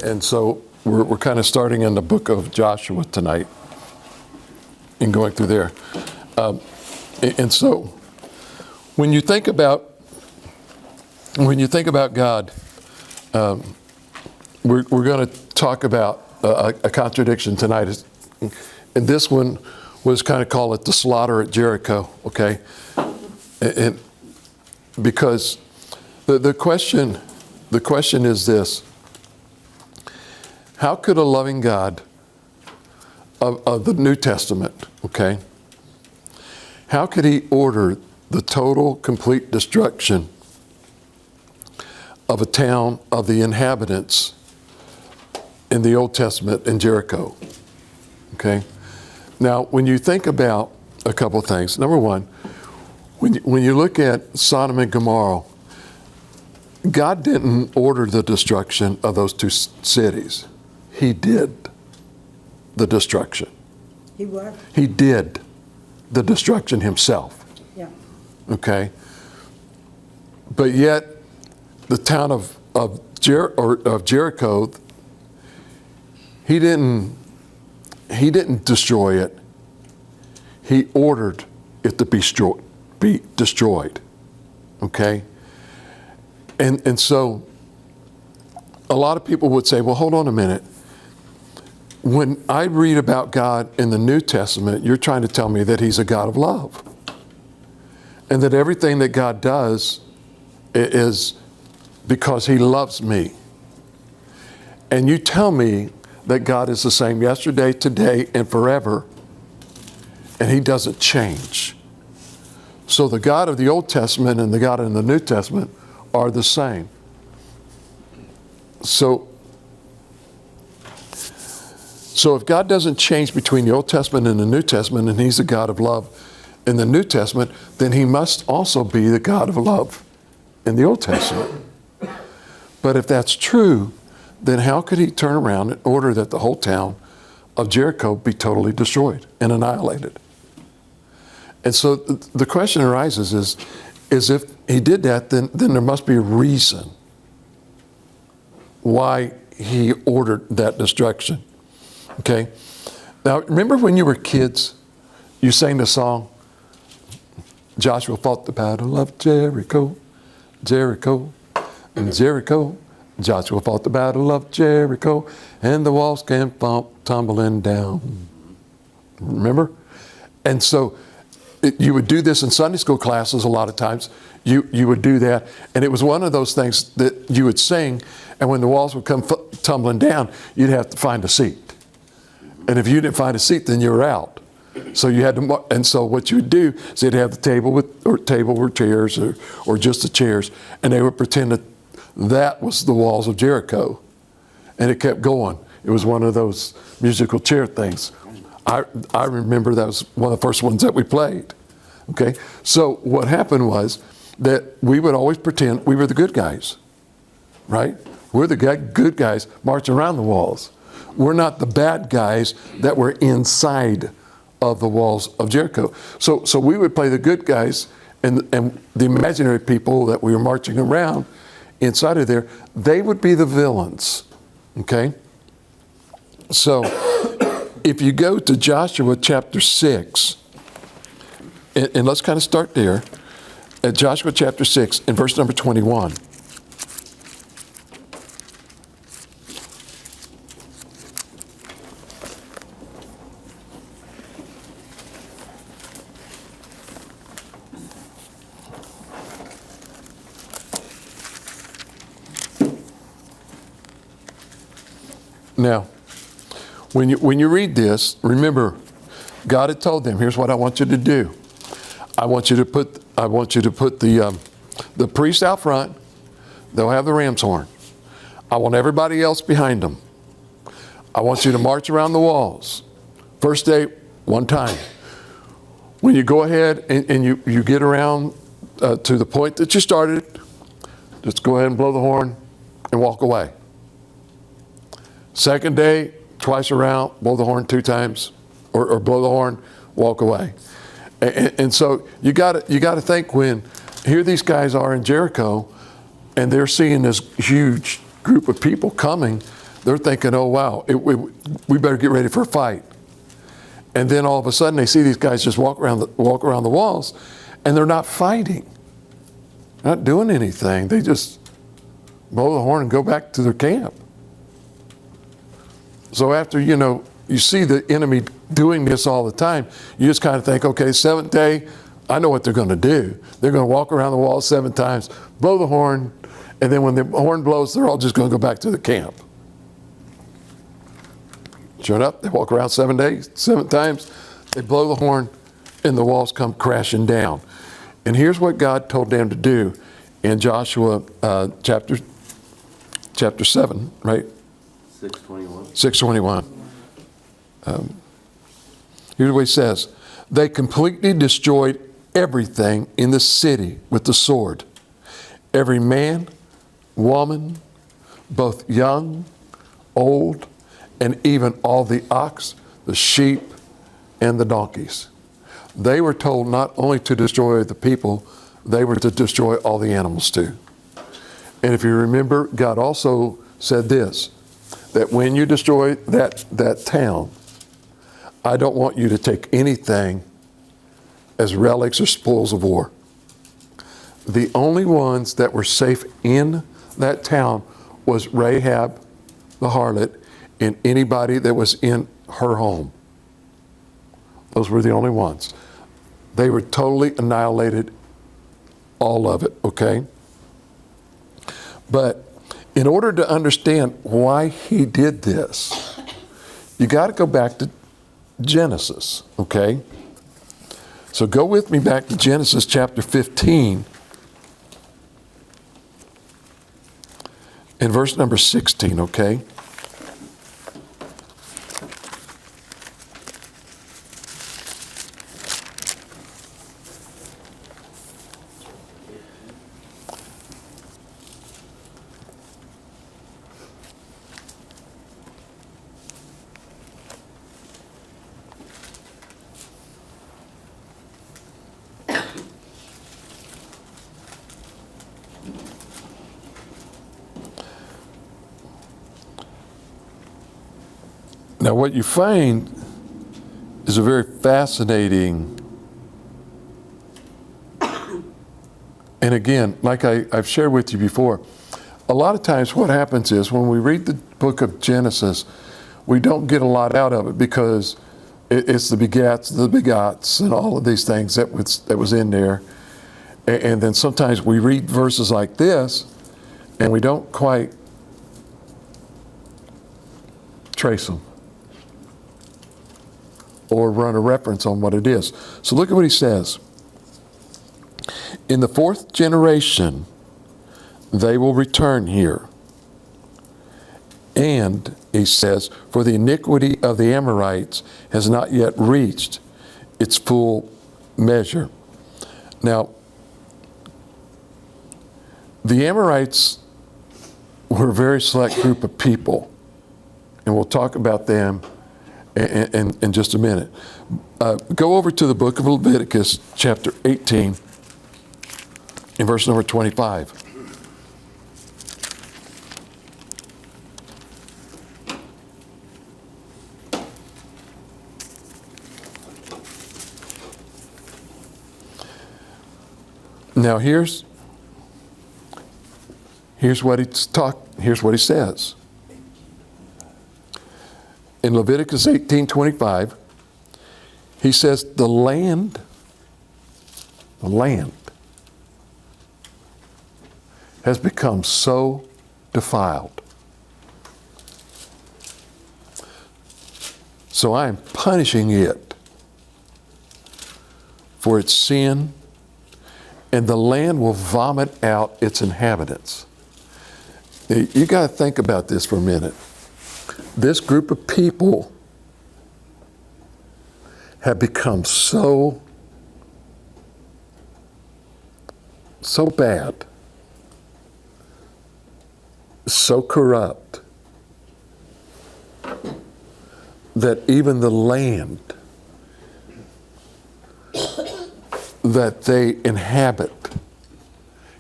And so we're kind of starting in the book of Joshua tonight and going through there. And so when you think about God, we're going to talk about a contradiction tonight. And this one was kind of call it the slaughter at Jericho, okay? And because the question is this: how could a loving God of the New Testament, okay, how could he order the total, complete destruction of a town, of the inhabitants in the Old Testament in Jericho? Okay. Now, when you think about a couple of things, number one, when you look at Sodom and Gomorrah, God didn't order the destruction of those two cities. He did the destruction. He what? He did the destruction himself. Yeah. Okay. But yet, the town of Jericho, he didn't destroy it. He ordered it to be destroyed. Okay? And so a lot of people would say, well, hold on a minute. When I read about God in the New Testament, you're trying to tell me that he's a God of love. And that everything that God does is because he loves me. And you tell me that God is the same yesterday, today, and forever, and he doesn't change. So the God of the Old Testament and the God in the New Testament are the same. So if God doesn't change between the Old Testament and the New Testament, and he's the God of love in the New Testament, then he must also be the God of love in the Old Testament. But if that's true, then how could he turn around and order that the whole town of Jericho be totally destroyed and annihilated? And so the question arises is if he did that, then there must be a reason why he ordered that destruction. Okay? Now, remember when you were kids, you sang the song, Joshua fought the battle of Jericho, Jericho, and Jericho. Joshua fought the battle of Jericho, and the walls came tumbling down. Remember? And so you would do this in Sunday school classes a lot of times. You would do that, and it was one of those things that you would sing, and when the walls would come tumbling down, you'd have to find a seat. And if you didn't find a seat, then you were out. So you had to, and so what you would do is they'd have the table or chairs or just the chairs, and they would pretend that was the walls of Jericho. And it kept going. It was one of those musical chair things. I remember that was one of the first ones that we played. Okay? So what happened was that we would always pretend we were the good guys. Right? We're the good guys marching around the walls. We're not the bad guys that were inside of the walls of Jericho. So we would play the good guys, and the imaginary people that we were marching around inside of there, they would be the villains. Okay? So if you go to Joshua chapter 6, and let's kind of start there, at Joshua chapter 6 and verse number 21. Now, when you read this, remember, God had told them, here's what I want you to do. I want you to put the priest out front. They'll have the ram's horn. I want everybody else behind them. I want you to march around the walls. First day, one time. When you go ahead and you get around to the point that you started, just go ahead and blow the horn and walk away. Second day, twice around, blow the horn 2 times, or blow the horn, walk away. And so you got to think, when here these guys are in Jericho, and they're seeing this huge group of people coming, they're thinking, oh, wow, we better get ready for a fight. And then all of a sudden they see these guys just walk around the walls, and they're not fighting. They're not doing anything. They just blow the horn and go back to their camp. So after, you see the enemy doing this all the time, you just kind of think, okay, seventh day, I know what they're going to do. They're going to walk around the wall 7 times, blow the horn, and then when the horn blows, they're all just going to go back to the camp. Sure enough, they walk around 7 times, they blow the horn, and the walls come crashing down. And here's what God told them to do in Joshua chapter 7, right? 6:21. 6:21. Here's what he says. They completely destroyed everything in the city with the sword. Every man, woman, both young, old, and even all the ox, the sheep, and the donkeys. They were told not only to destroy the people, they were to destroy all the animals too. And if you remember, God also said this, that when you destroy that town, I don't want you to take anything as relics or spoils of war. The only ones that were safe in that town was Rahab, the harlot, and anybody that was in her home. Those were the only ones. They were totally annihilated, all of it, okay? But in order to understand why he did this, you got to go back to Genesis, okay? So go with me back to Genesis chapter 15 and verse number 16, okay? Now, what you find is a very fascinating, and again, like I've shared with you before, a lot of times what happens is when we read the book of Genesis, we don't get a lot out of it because it's the begots, and all of these things that was in there. And then sometimes we read verses like this, and we don't quite trace them or run a reference on what it is. So look at what he says. In the 4th generation, they will return here. And, he says, for the iniquity of the Amorites has not yet reached its full measure. Now, the Amorites were a very select group of people, and we'll talk about them in just a minute. Go over to the book of Leviticus, chapter 18, in verse number 25. Now here's what he says. In Leviticus 18:25, he says, the land has become so defiled. So I am punishing it for its sin, and the land will vomit out its inhabitants. You got to think about this for a minute. This group of people have become so bad, so corrupt, that even the land that they inhabit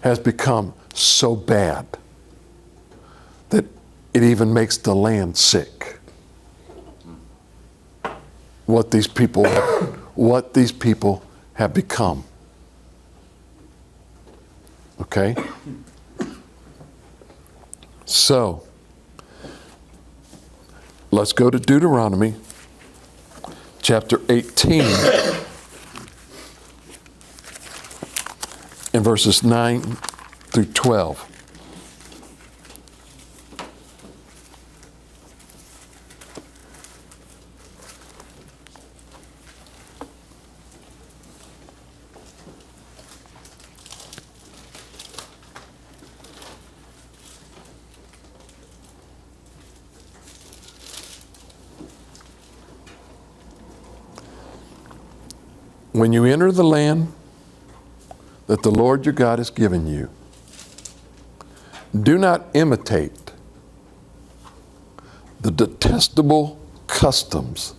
has become so bad that it even makes the land sick. What these people have become. Okay? So, let's go to Deuteronomy chapter 18 and verses 9 through 12. When you enter the land that the Lord your God has given you, do not imitate the detestable customs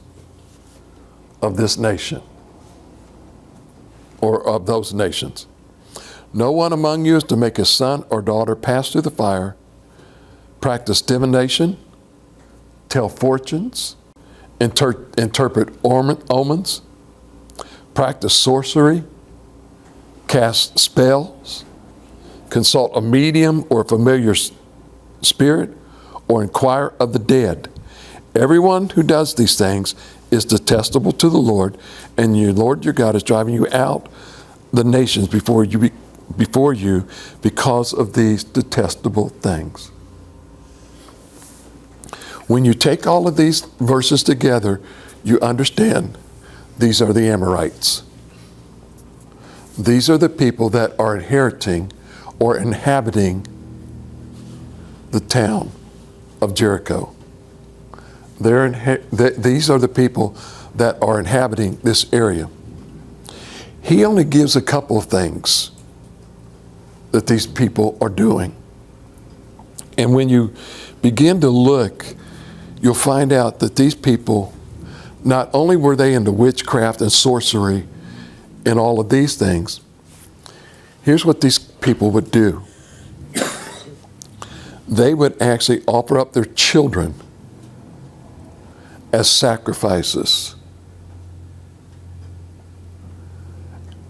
of this nation or of those nations. No one among you is to make his son or daughter pass through the fire, practice divination, tell fortunes, interpret omens, practice sorcery, cast spells, consult a medium or a familiar spirit, or inquire of the dead. Everyone who does these things is detestable to the Lord, and your Lord your God is driving you out the nations before you because of these detestable things. When you take all of these verses together, you understand these are the Amorites. These are the people that are inheriting or inhabiting the town of Jericho. These are the people that are inhabiting this area. He only gives a couple of things that these people are doing. And when you begin to look, you'll find out that these people, not only were they into witchcraft and sorcery and all of these things, here's what these people would do. They would actually offer up their children as sacrifices.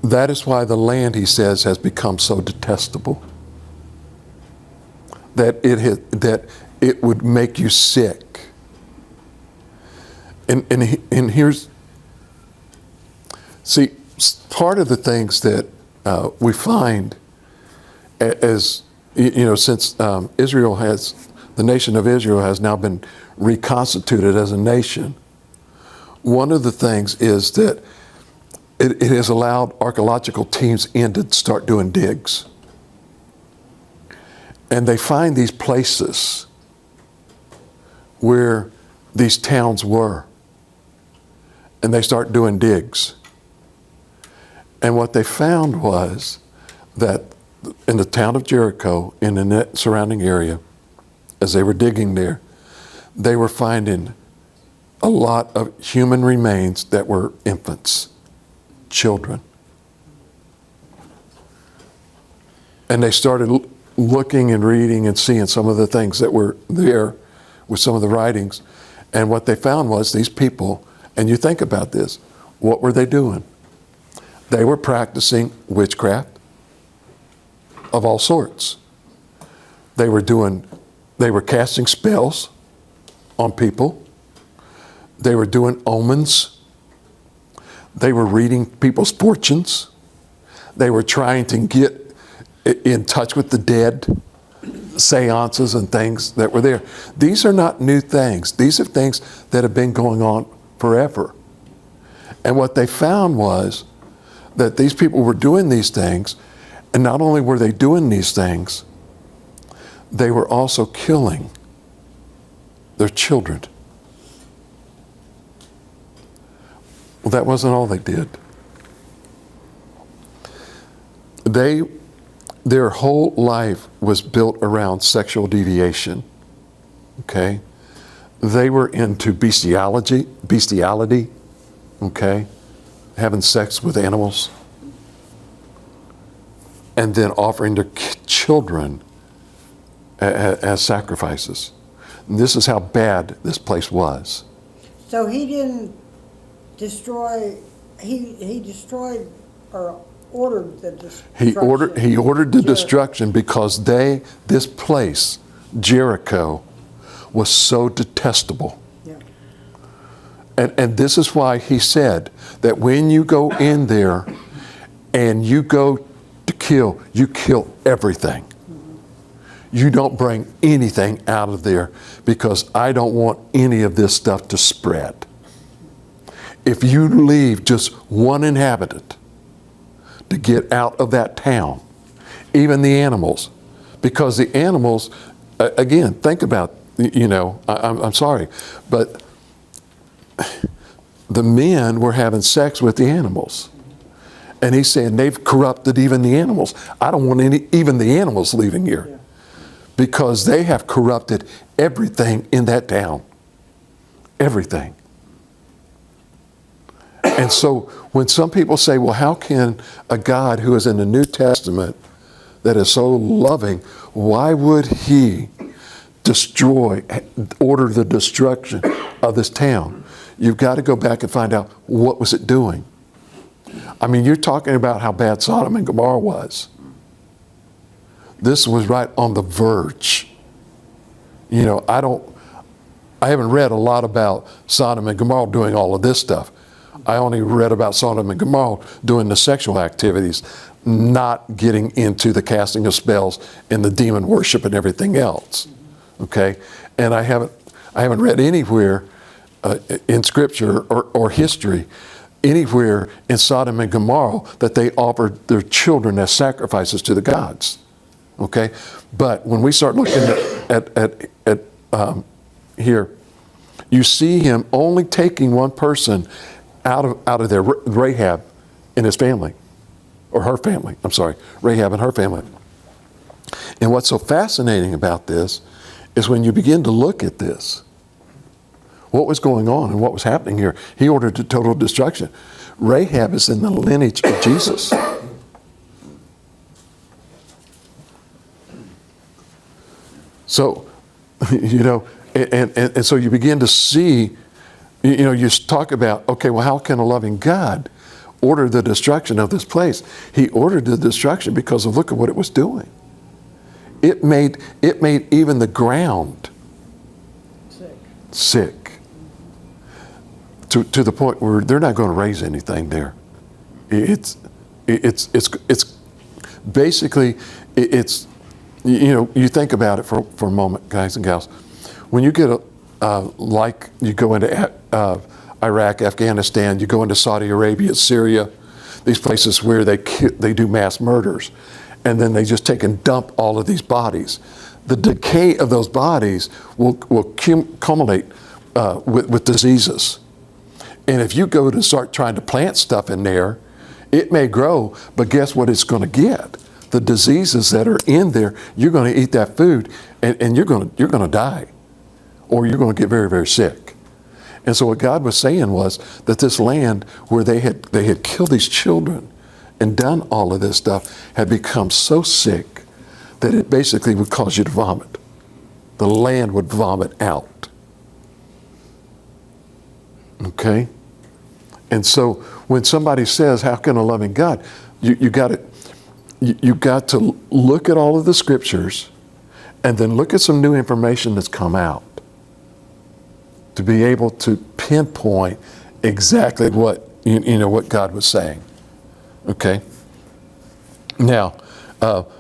That is why the land, he says, has become so detestable. That it would make you sick. And here's, see, part of the things that we find as, since the nation of Israel has now been reconstituted as a nation, one of the things is that it has allowed archaeological teams in to start doing digs. And they find these places where these towns were. And they start doing digs. And what they found was that in the town of Jericho, in the surrounding area, as they were digging there, they were finding a lot of human remains that were infants, children. And they started looking and reading and seeing some of the things that were there with some of the writings. And what they found was these people, and you think about this, what were they doing? They were practicing witchcraft of all sorts. They were casting spells on people. They were doing omens. They were reading people's fortunes. They were trying to get in touch with the dead, seances and things that were there. These are not new things. These are things that have been going on forever. And what they found was that these people were doing these things, and not only were they doing these things, they were also killing their children. Well, that wasn't all they did. Their whole life was built around sexual deviation. Okay? They were into bestiality, okay? Having sex with animals. And then offering their children as sacrifices. And this is how bad this place was. So he didn't destroy, he destroyed or ordered the destruction. He ordered the Jericho. destruction because this place, Jericho, was so detestable. Yeah. And this is why he said that when you go in there and you go to kill, you kill everything. You don't bring anything out of there because I don't want any of this stuff to spread. If you leave just one inhabitant to get out of that town, even the animals, because the animals, again, think about, I'm sorry, but the men were having sex with the animals. And he's saying they've corrupted even the animals. I don't want even the animals leaving here. Yeah. Because they have corrupted everything in that town. Everything. And so when some people say, well, how can a God who is in the New Testament that is so loving, why would he order the destruction of this town? You've got to go back and find out, what was it doing? I mean, you're talking about how bad Sodom and Gomorrah was. This was right on the verge. I haven't read a lot about Sodom and Gomorrah doing all of this stuff. I only read about Sodom and Gomorrah doing the sexual activities, not getting into the casting of spells and the demon worship and everything else. Okay? And I haven't read anywhere in Scripture or history, anywhere in Sodom and Gomorrah, that they offered their children as sacrifices to the gods. Okay, but when we start looking at here, you see him only taking one person out of there, Rahab and his family, or her family. I'm sorry, Rahab and her family. And what's so fascinating about this is when you begin to look at this, what was going on and what was happening here. He ordered the total destruction. Rahab is in the lineage of Jesus. So, and so you begin to see, you talk about, okay, well, how can a loving God order the destruction of this place? He ordered the destruction because of, look at what it was doing. It made even the ground sick. To the point where they're not going to raise anything there. It's basically, you think about it for a moment, guys and gals. When you get like you go into Iraq, Afghanistan, you go into Saudi Arabia, Syria, these places where they do mass murders, and then they just take and dump all of these bodies. The decay of those bodies will culminate with diseases. And if you go to start trying to plant stuff in there, it may grow, but guess what it's going to get? The diseases that are in there, you're going to eat that food and you're going to die, or you're going to get very, very sick. And so what God was saying was that this land where they had killed these children and done all of this stuff had become so sick that it basically would cause you to vomit. The land would vomit out. Okay? And so when somebody says, how can a loving God? You got to look at all of the scriptures and then look at some new information that's come out to be able to pinpoint exactly what what God was saying. Okay? Now,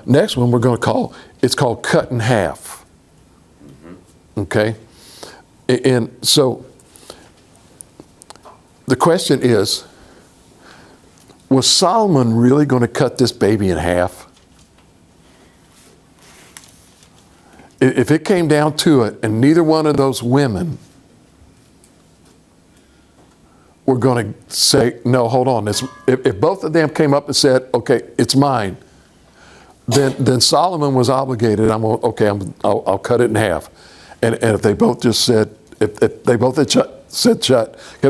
next one we're going to called cut in half. Okay? And so the question is, was Solomon really going to cut this baby in half? If it came down to it and neither one of those women were going to say, no, hold on. If both of them came up and said, okay, it's mine, then Solomon was obligated, I'll cut it in half. And if they both just said, if they both had kept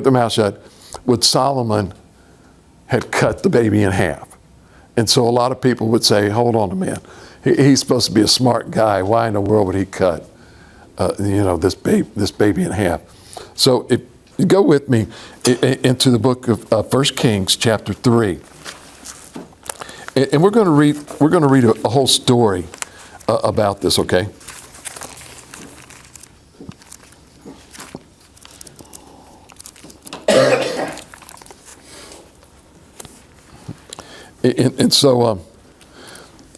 their mouth shut, would Solomon had cut the baby in half? And so a lot of people would say, hold on a minute. He's supposed to be a smart guy. Why in the world would he cut this baby in half. So if you go with me into the book of 1 Kings chapter 3. And we're going to read a whole story about this, okay? And so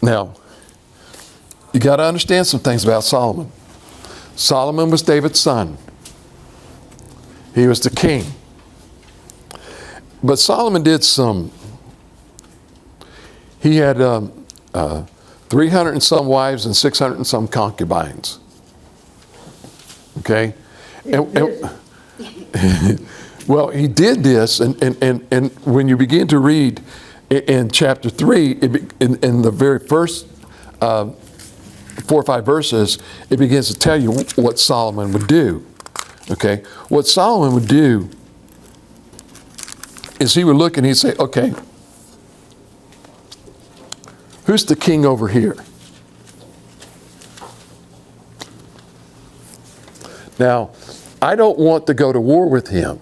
now you got to understand some things about Solomon. Solomon was David's son. He was the king. But Solomon did he had 300 and some wives and 600 and some concubines. Okay? Well, he did this, and when you begin to read in chapter 3, in the very first 4 or 5 verses, it begins to tell you what Solomon would do. Okay? What Solomon would do is he would look and he'd say, okay, who's the king over here? Now, I don't want to go to war with him.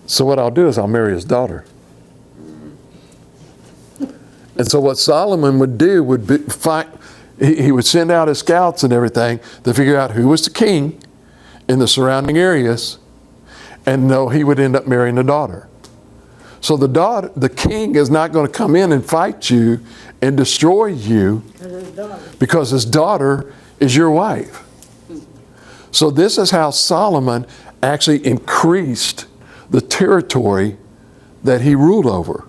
So what I'll do is I'll marry his daughter. And so what Solomon would do would be he would send out his scouts and everything to figure out who was the king in the surrounding areas, and no, he would end up marrying the daughter. So the king is not going to come in and fight you and destroy you because his daughter is your wife. So this is how Solomon actually increased the territory that he ruled over,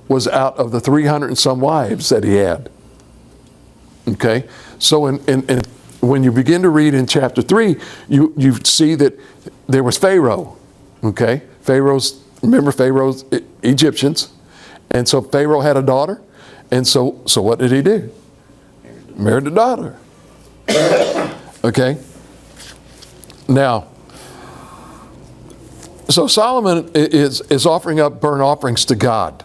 was out of the 300 and some wives that he had. Okay? So when you begin to read in chapter 3, you see that there was Pharaoh. Okay? Remember Pharaoh's Egyptians. And so Pharaoh had a daughter. And so what did he do? Married the daughter. Okay? Now, so Solomon is offering up burnt offerings to God.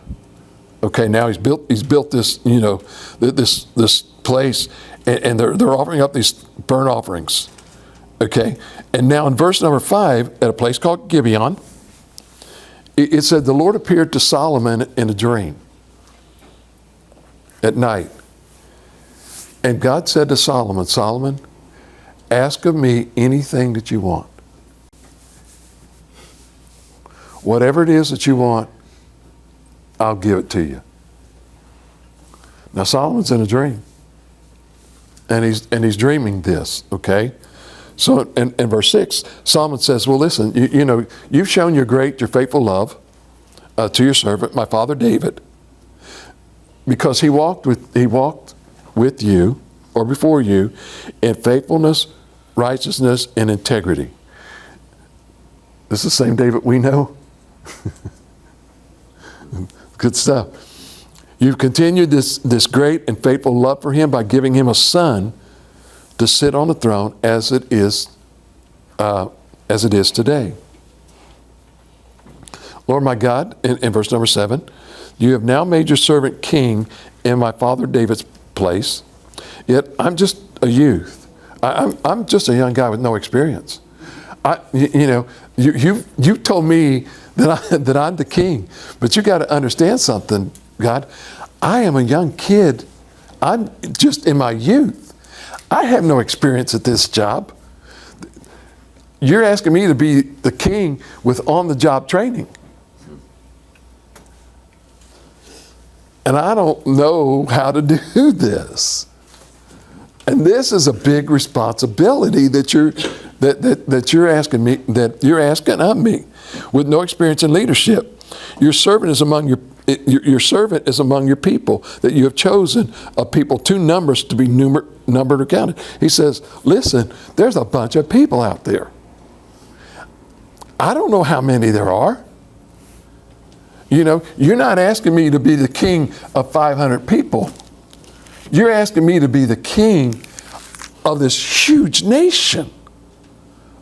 Okay, now he's built this, this place, and they're offering up these burnt offerings. Okay, and now in verse number 5, at a place called Gibeon, it said the Lord appeared to Solomon in a dream at night. And God said to Solomon, Solomon, ask of me anything that you want. Whatever it is that you want, I'll give it to you. Now Solomon's in a dream. And he's dreaming this, okay? So in verse 6, Solomon says, well, listen, you've shown your faithful love to your servant, my father David, because he walked with you, or before you, in faithfulness, righteousness, and integrity. This is the same David we know. Good stuff. You've continued this great and faithful love for him by giving him a son to sit on the throne as it is today. Lord my God, in verse number 7, you have now made your servant king in my father David's place. Yet I'm just a youth. I'm just a young guy with no experience. You told me that I'm the king, but you got to understand something, God. I am a young kid. I'm just in my youth. I have no experience at this job. You're asking me to be the king with on-the-job training. And I don't know how to do this. And this is a big responsibility that you're asking of me, with no experience in leadership. Your servant is among your people that you have chosen, a people too numerous to be numbered or counted. He says, listen, there's a bunch of people out there. I don't know how many there are. You're not asking me to be the king of 500 people. You're asking me to be the king of this huge nation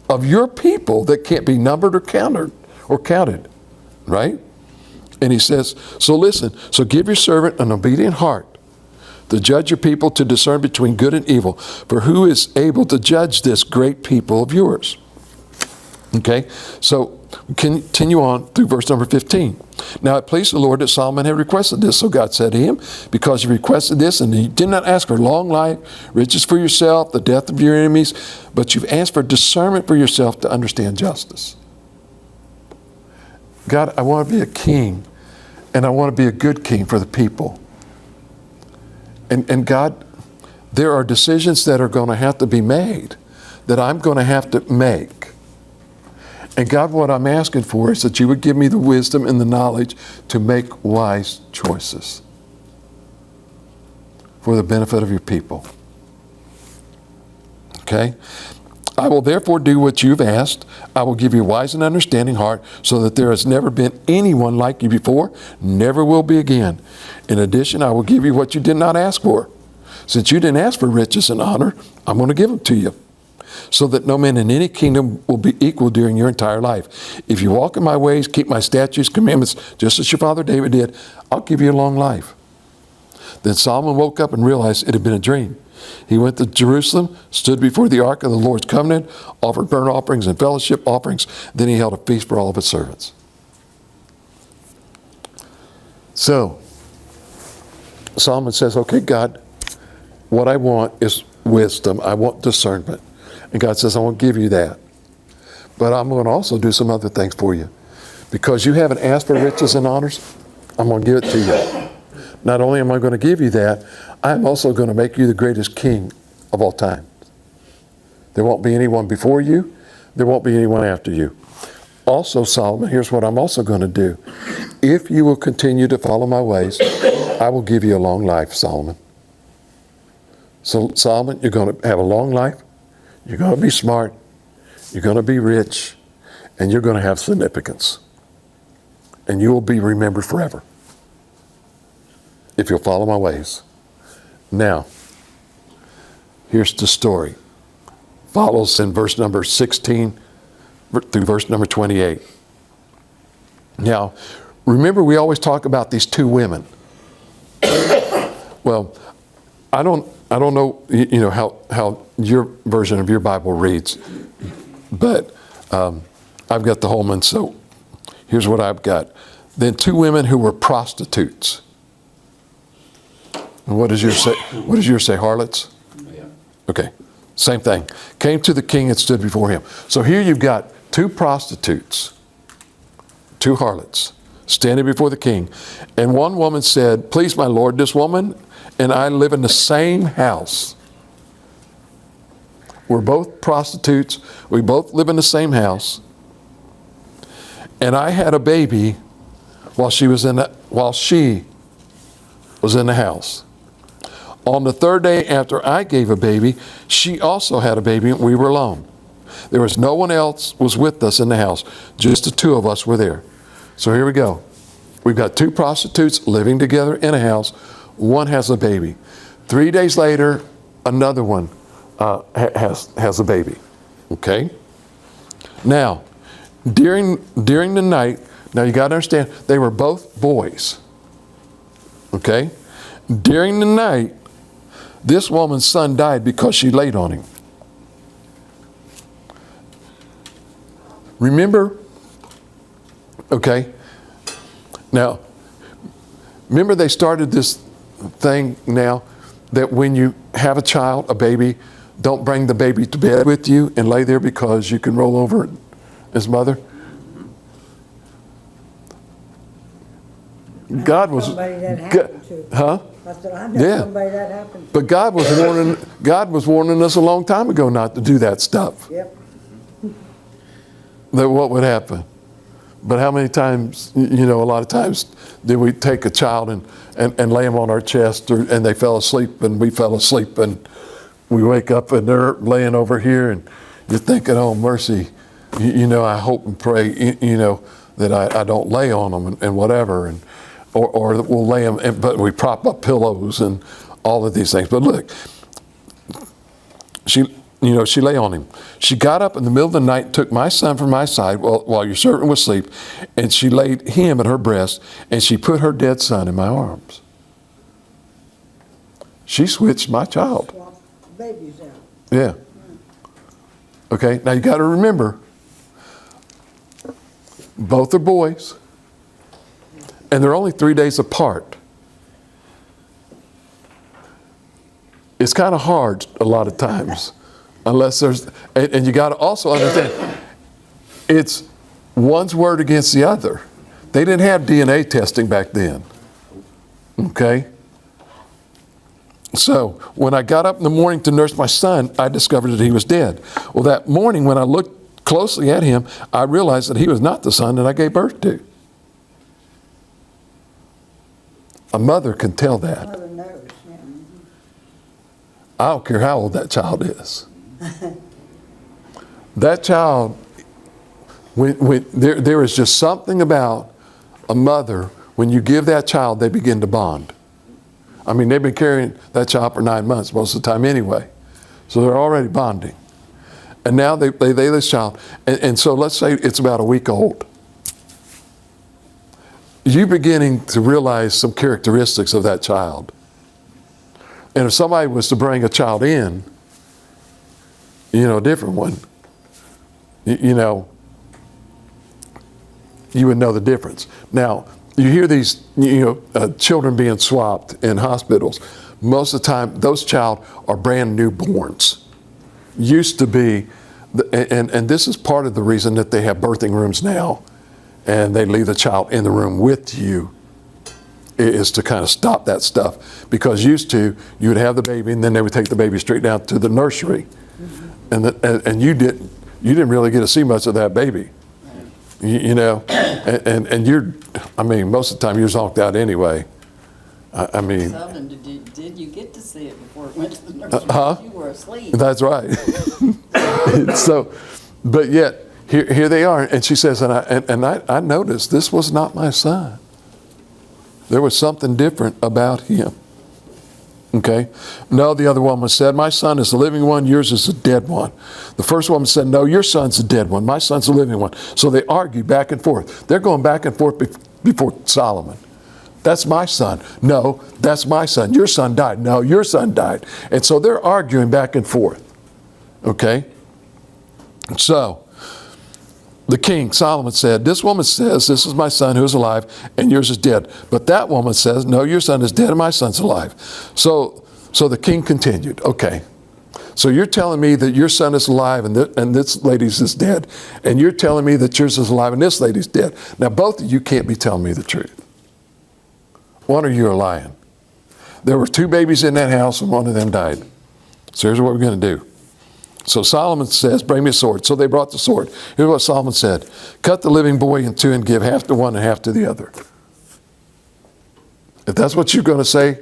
of your people that can't be numbered or counted, right? And he says, so listen, so give your servant an obedient heart to judge your people, to discern between good and evil. For who is able to judge this great people of yours? Okay, so continue on through verse number 15. Now it pleased the Lord that Solomon had requested this. So God said to him, because you requested this, and you did not ask for long life, riches for yourself, the death of your enemies, but you've asked for discernment for yourself to understand justice. God, I want to be a king, and I want to be a good king for the people. And God, there are decisions that are going to have to be made, that I'm going to have to make. And God, what I'm asking for is that you would give me the wisdom and the knowledge to make wise choices for the benefit of your people. Okay? I will therefore do what you've asked. I will give you a wise and understanding heart, so that there has never been anyone like you before, never will be again. In addition, I will give you what you did not ask for. Since you didn't ask for riches and honor, I'm going to give them to you, so that no man in any kingdom will be equal during your entire life. If you walk in my ways, keep my statutes, commandments, just as your father David did, I'll give you a long life. Then Solomon woke up and realized it had been a dream. He went to Jerusalem, stood before the ark of the Lord's covenant, offered burnt offerings and fellowship offerings. Then he held a feast for all of his servants. So, Solomon says, okay, God, what I want is wisdom. I want discernment. And God says, I won't give you that. But I'm going to also do some other things for you. Because you haven't asked for riches and honors, I'm going to give it to you. Not only am I going to give you that, I'm also going to make you the greatest king of all time. There won't be anyone before you. There won't be anyone after you. Also, Solomon, here's what I'm also going to do. If you will continue to follow my ways, I will give you a long life, Solomon. So, Solomon, you're going to have a long life. You're going to be smart. You're going to be rich. And you're going to have significance. And you will be remembered forever, if you'll follow my ways. Now, here's the story. Follows in verse number 16 through verse number 28. Now, remember we always talk about these two women. Well, I don't know, how your version of your Bible reads, but I've got the Holman, so here's what I've got. Then two women who were prostitutes. And what does yours say? What does yours say? Harlots? Yeah. Okay. Same thing. Came to the king and stood before him. So here you've got two prostitutes, two harlots, standing before the king. And one woman said, please, my lord, this woman and I live in the same house. We're both prostitutes. We both live in the same house. And I had a baby while she was in the house. On the third day after I gave a baby, she also had a baby, and we were alone. There was no one else was with us in the house. Just the two of us were there. So here we go. We've got two prostitutes living together in a house. One has a baby. 3 days later, another one has a baby. Okay? Now, during the night, now you got to understand, they were both boys. Okay? During the night, this woman's son died because she laid on him. Remember? Okay. Now, remember they started this thing now that when you have a child, a baby, don't bring the baby to bed with you and lay there because you can roll over his mother. God was, somebody that happened to. huh? I said, I know somebody that happened to. But God was warning us a long time ago not to do that stuff. Yep. That what would happen. But how many times, a lot of times did we take a child and lay them on our chest and they fell asleep and we fell asleep and we wake up and they're laying over here and you're thinking, oh, mercy, I hope and pray, that I don't lay on them and whatever. Or we'll lay them, but we prop up pillows and all of these things. But look, she lay on him. She got up in the middle of the night and took my son from my side while your servant was asleep, and she laid him at her breast, and she put her dead son in my arms. she switched my child. Swap babies out. Yeah. Okay, now you got to remember, both are boys, and they're only 3 days apart. It's kind of hard a lot of times, unless there's, and you got to also understand, it's one's word against the other. They didn't have DNA testing back then. Okay? So when I got up in the morning to nurse my son, I discovered that he was dead. Well, that morning when I looked closely at him, I realized that he was not the son that I gave birth to. A mother can tell that. Mother knows, yeah. I don't care how old that child is. That child, there is just something about a mother, when you give that child, they begin to bond. I mean, they've been carrying that child for 9 months most of the time anyway. So they're already bonding. And now they this child. And so let's say it's about a week old. You're beginning to realize some characteristics of that child. And if somebody was to bring a child in, a different one, you would know the difference. Now, you hear these, children being swapped in hospitals. Most of the time, those child are brand newborns. Used to be, and this is part of the reason that they have birthing rooms now, and they leave the child in the room with you, is to kind of stop that stuff. Because used to, you would have the baby, and then they would take the baby straight down to the nursery, and you didn't really get to see much of that baby. And you're, most of the time you're zonked out anyway. Seldom did you get to see it before it went to the nursery? You were asleep. That's right. So, but yet, here they are. And she says, and I noticed this was not my son. There was something different about him. Okay? No, the other woman said, my son is the living one, yours is the dead one. The first woman said, no, your son's the dead one, my son's the living one. So they argue back and forth. They're going back and forth before Solomon. That's my son. No, that's my son. Your son died. No, your son died. And so they're arguing back and forth. Okay? So, the king, Solomon, said, this woman says, this is my son who is alive, and yours is dead. But that woman says, no, your son is dead and my son's alive. So the king continued, okay, so you're telling me that your son is alive and this lady's is dead, and you're telling me that yours is alive and this lady's dead. Now, both of you can't be telling me the truth. One of you are lying. There were 2 babies in that house, and one of them died. So here's what we're going to do. So Solomon says, bring me a sword. So they brought the sword. Here's what Solomon said. Cut the living boy in 2 and give half to one and half to the other. If that's what you're going to say,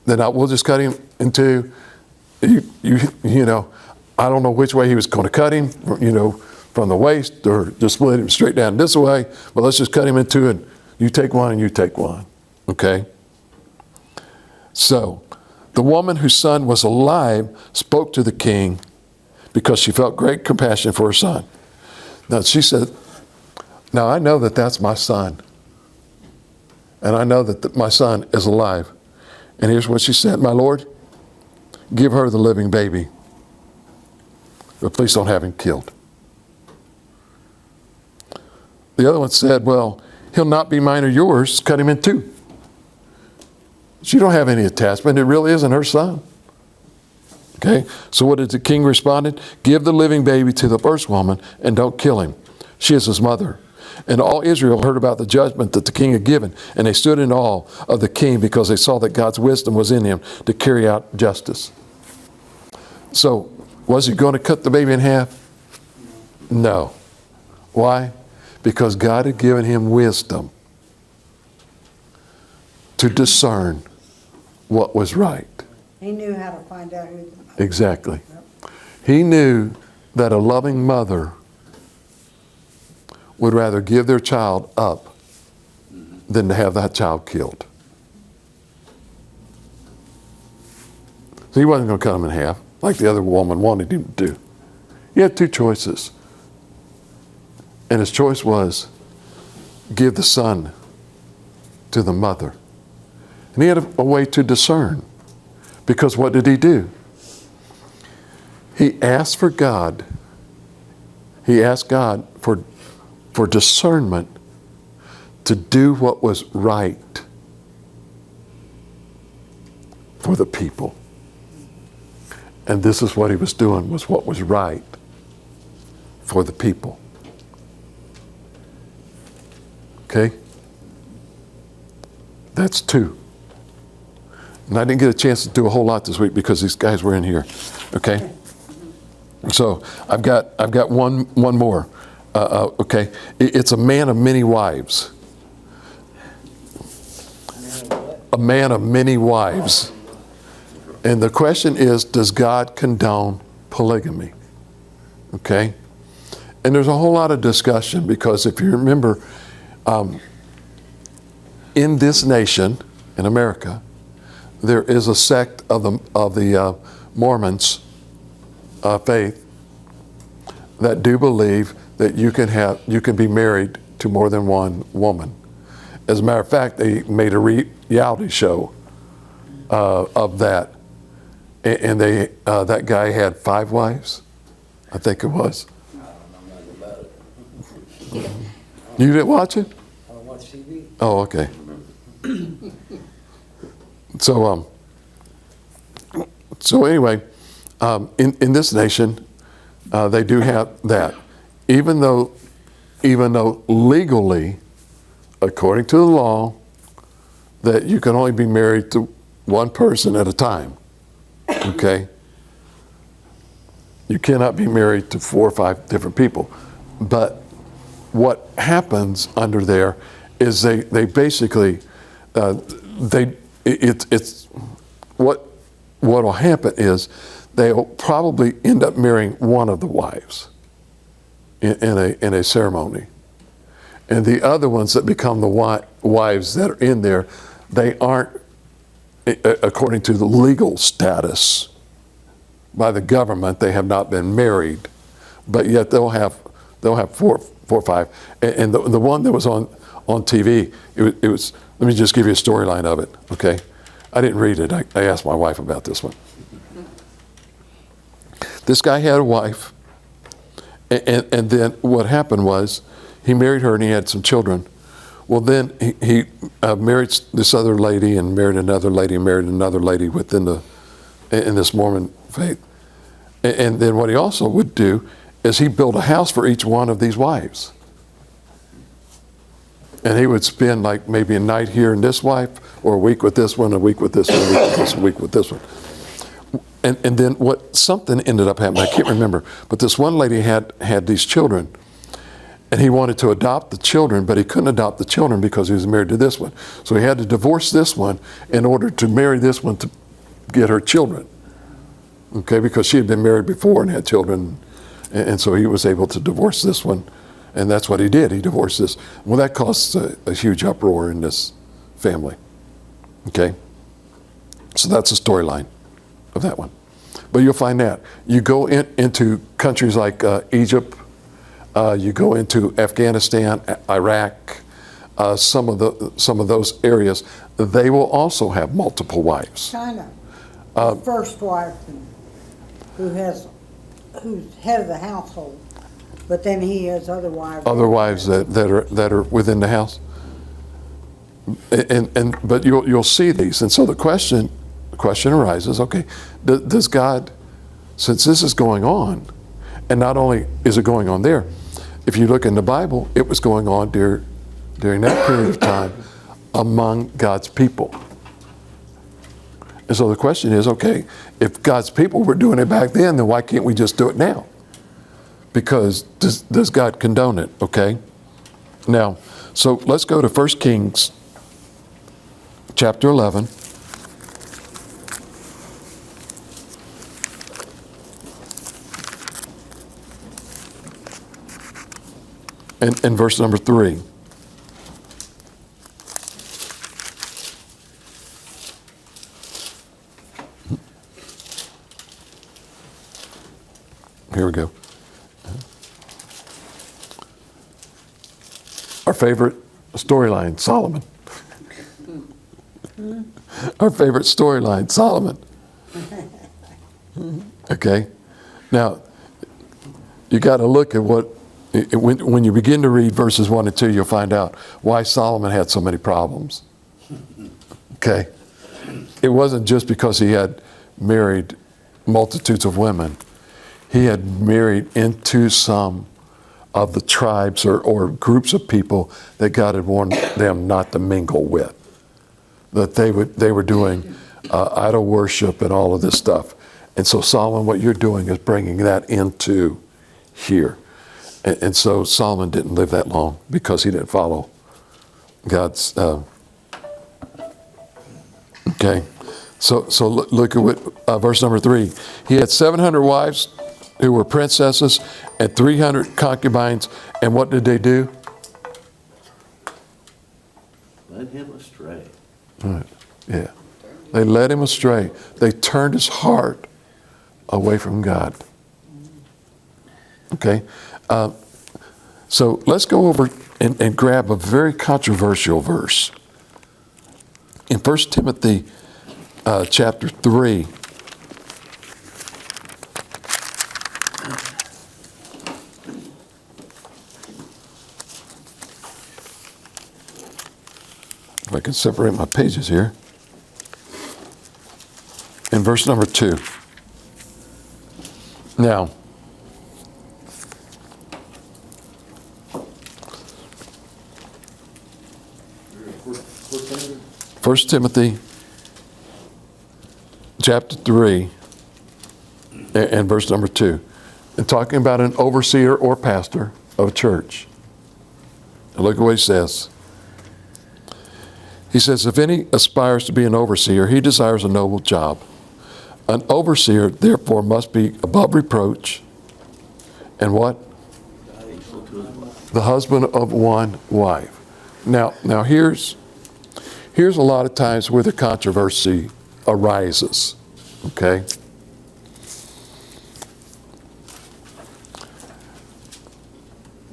then we'll just cut him in 2. I don't know which way he was going to cut him, from the waist or just split him straight down this way. But let's just cut him in 2 and you take one and you take one. Okay? So, the woman whose son was alive spoke to the king because she felt great compassion for her son. Now she said, now I know that that's my son. And I know that my son is alive. And here's what she said, my lord, give her the living baby, but please don't have him killed. The other one said, well, he'll not be mine or yours, cut him in 2. She don't have any attachment. It really isn't her son. Okay? So what did the king respond? Give the living baby to the first woman and don't kill him. She is his mother. And all Israel heard about the judgment that the king had given, and they stood in awe of the king because they saw that God's wisdom was in him to carry out justice. So, was he going to cut the baby in half? No. Why? Because God had given him wisdom to discern what was right. He knew how to find out who. Exactly. He knew that a loving mother would rather give their child up than to have that child killed. So he wasn't going to cut him in half like the other woman wanted him to do. He had 2 choices. And his choice was give the son to the mother. And he had a way to discern Because what did he do? He asked for God. He asked God for discernment to do what was right for the people. And this is what he was doing, was what was right for the people. Okay? That's two. And I didn't get a chance to do a whole lot this week because these guys were in here. Okay? So I've got one more. Okay? It's a man of many wives. A man of many wives. And the question is, does God condone polygamy? Okay? And there's a whole lot of discussion because if you remember, in this nation, in America, there is a sect of the Mormons faith that do believe that you can be married to more than one woman. As a matter of fact, they made a reality show of that. And that guy had 5 wives, I think it was. I don't know nothing about it. You didn't watch it? I don't watch TV. Oh, okay. So anyway, in this nation, they do have that. Even though legally, according to the law, that you can only be married to one person at a time. Okay? You cannot be married to 4 or 5 different people. But what happens under there is they basically, it's what will happen is they'll probably end up marrying one of the wives in a ceremony. And the other ones that become the wives that are in there, they aren't, according to the legal status by the government, they have not been married, but yet they'll have 4 or 5. And the one that was on TV, it was. Let me just give you a storyline of it. Okay, I didn't read it. I asked my wife about this one. This guy had a wife, and then what happened was he married her and he had some children. Well, then he married this other lady and married another lady and married another lady in this Mormon faith. And then what he also would do is he built a house for each one of these wives. And he would spend like maybe a night here in this wife, or a week with this one, a week with this one, a week with this, a week with this one. And then something ended up happening, I can't remember, but this one lady had these children. And he wanted to adopt the children, but he couldn't adopt the children because he was married to this one. So he had to divorce this one in order to marry this one to get her children. Okay, because she had been married before and had children. And so he was able to divorce this one. And that's what he did. He divorced this. Well, that caused a huge uproar in this family. Okay? So that's the storyline of that one. But you'll find that. You go into countries like Egypt, you go into Afghanistan, Iraq, some of those areas, they will also have multiple wives. China, the first wife who's head of the household, but then he has other wives. Other wives that are within the house. But you'll see these, and so the question arises: okay, does God, since this is going on, and not only is it going on there, if you look in the Bible, it was going on during that period of time among God's people. And so the question is, okay, if God's people were doing it back then why can't we just do it now? Because does God condone it, okay? Now, so let's go to 1 Kings chapter 11. And verse number 3. Here we go. Our favorite storyline, Solomon. Our favorite storyline, Solomon. Okay? Now, you got to look at when you begin to read verses 1 and 2, you'll find out why Solomon had so many problems. Okay? It wasn't just because he had married multitudes of women. He had married into some of the tribes or groups of people that God had warned them not to mingle with. That they were doing idol worship and all of this stuff. And so Solomon, what you're doing is bringing that into here. And so Solomon didn't live that long because he didn't follow God's. Okay, so look at what verse number 3. He had 700 wives who were princesses and 300 concubines. And what did they do? Led him astray. Right. Yeah, they led him astray. They turned his heart away from God. Okay, so let's go over and grab a very controversial verse. In 1 Timothy chapter 3, if I can separate my pages here, in verse number 2. Now, First Timothy chapter 3 and verse number 2, and talking about an overseer or pastor of a church. And look at what he says. He says, if any aspires to be an overseer, he desires a noble job. An overseer, therefore, must be above reproach. And what? The husband of one wife. Now here's a lot of times where the controversy arises. Okay?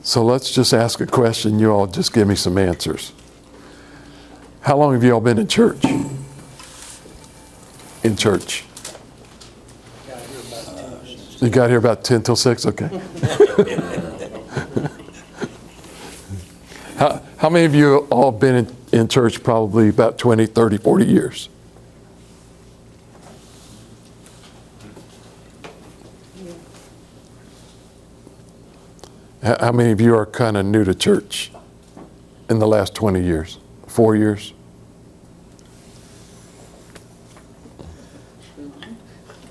So let's just ask a question. You all just give me some answers. How long have you all been in church? In church? You got here about 10 till 6? Okay. How many of you all been in church probably about 20, 30, 40 years? How many of you are kind of new to church in the last 20 years? 4 years?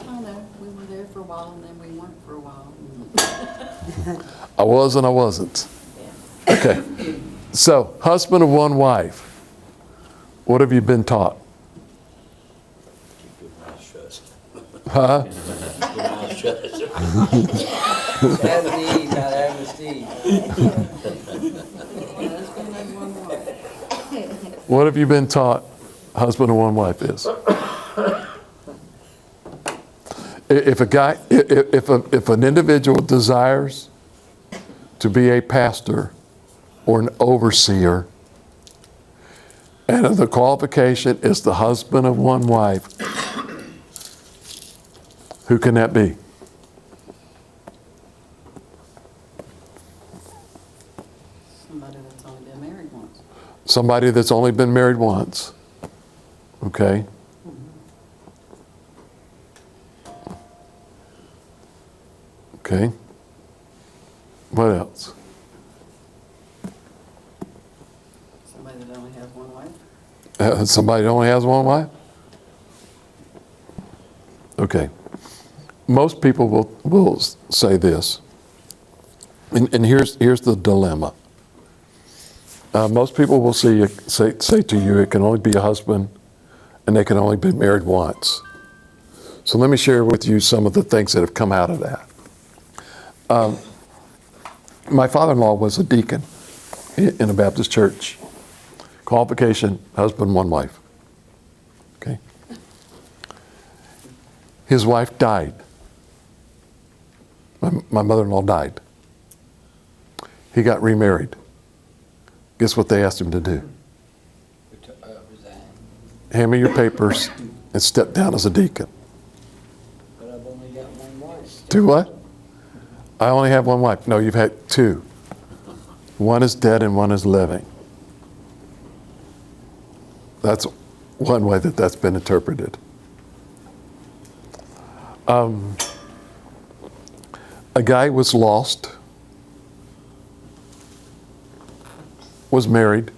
Oh, no, we were there for a while and then we weren't for a while. I was and I wasn't. Okay. So, husband of one wife. What have you been taught? Keep your mouth shut. Huh? Keep your mouth shut. Amnesty, not amnesty. Husband and one wife. What have you been taught husband of one wife is? If an individual desires to be a pastor or an overseer, and the qualification is the husband of one wife, who can that be? Somebody that's only been married once. Somebody that's only been married once. Okay? Okay. What else? Somebody that only has one wife. Somebody that only has one wife? Okay. Most people will say this. And here's the dilemma. Most people will say to you, it can only be a husband and they can only be married once. So let me share with you some of the things that have come out of that. My father-in-law was a deacon in a Baptist church. Qualification, husband, one wife. Okay. His wife died. My mother-in-law died. He got remarried. Guess what they asked him to do? Resign. Hand me your papers and step down as a deacon. But I've only Two what? I only have one wife. No, you've had two. One is dead and one is living. That's one way that that's been interpreted. A guy was lost, was married,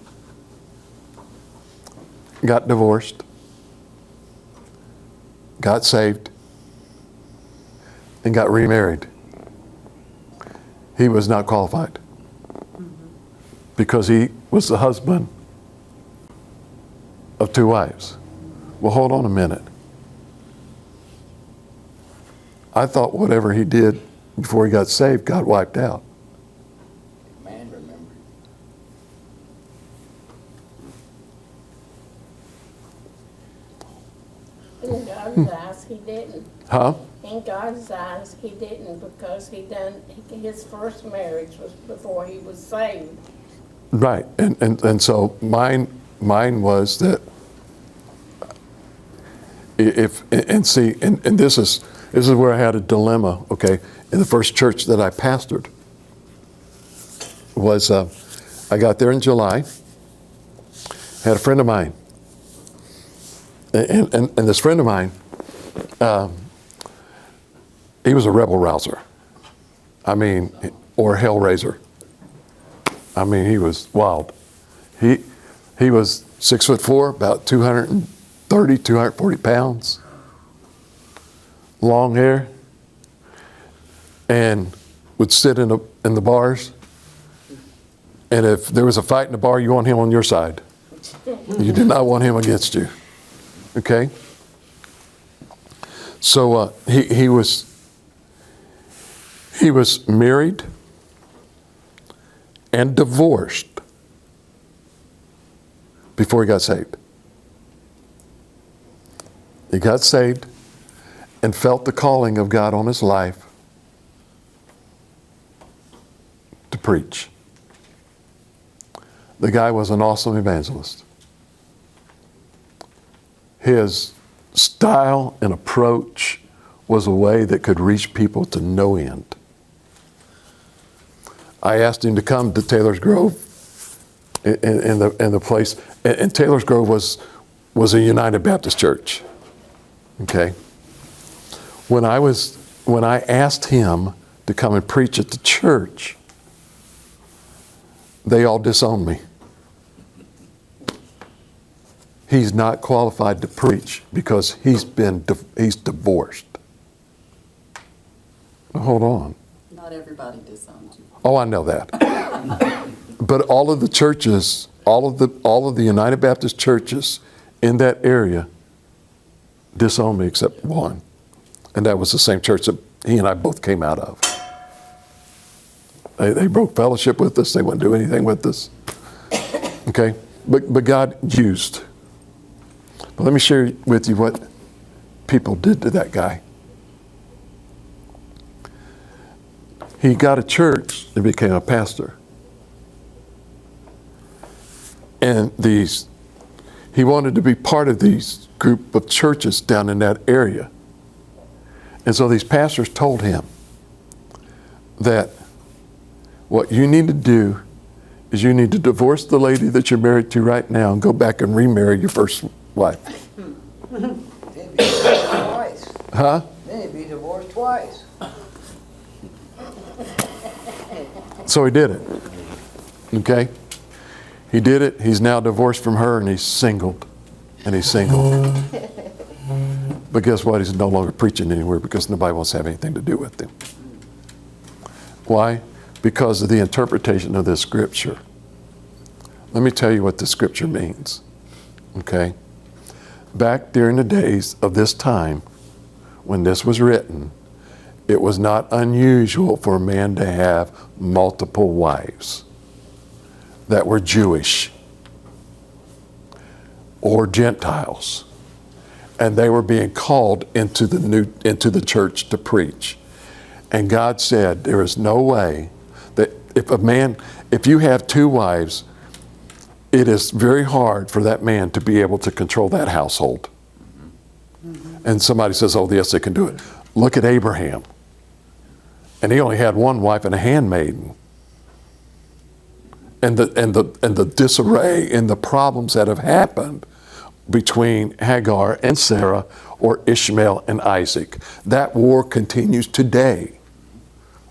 got divorced, got saved, and got remarried. He was not qualified because he was the husband of two wives. Well, hold on a minute. I thought whatever he did before he got saved got wiped out. Man remembered. In God's eyes, he didn't. Huh? In God's eyes, he didn't because his first marriage was before he was saved. Right. And so mine was that and this is where I had a dilemma, okay, in the first church that I pastored. Was I got there in July, had a friend of mine, and this friend of mine, he was a rebel rouser. I mean, or hellraiser. I mean, he was wild. He was 6'4", about 230, 240 pounds, long hair, and would sit in the bars. And if there was a fight in the bar, you want him on your side. You did not want him against you. Okay? So he was married and divorced before he got saved. He got saved and felt the calling of God on his life to preach. The guy was an awesome evangelist. His style and approach was a way that could reach people to no end. I asked him to come to Taylor's Grove in the place, and Taylor's Grove was a United Baptist church. Okay. When I asked him to come and preach at the church, they all disowned me. He's not qualified to preach because he's divorced. Hold on. Not everybody disowns you. Oh, I know that. But all of the churches, all of the United Baptist churches in that area disowned me except one. And that was the same church that he and I both came out of. They broke fellowship with us. They wouldn't do anything with us. Okay? But God used. But let me share with you what people did to that guy. He got a church and became a pastor. And he wanted to be part of these group of churches down in that area. And so these pastors told him that what you need to do is you need to divorce the lady that you're married to right now and go back and remarry your first wife. They'd be divorced twice. Huh? They'd be divorced twice. So he did it. Okay? He did it. He's now divorced from her and he's singled. And he's single. But guess what? He's no longer preaching anywhere because nobody wants to have anything to do with him. Why? Because of the interpretation of this scripture. Let me tell you what the scripture means. Okay? Back during the days of this time, when this was written, it was not unusual for a man to have multiple wives that were Jewish or Gentiles. And they were being called into the church to preach. And God said, there is no way that if you have two wives, it is very hard for that man to be able to control that household. And somebody says, oh, yes, they can do it. Look at Abraham. And he only had one wife and a handmaiden. And the disarray and the problems that have happened between Hagar and Sarah, or Ishmael and Isaac. That war continues today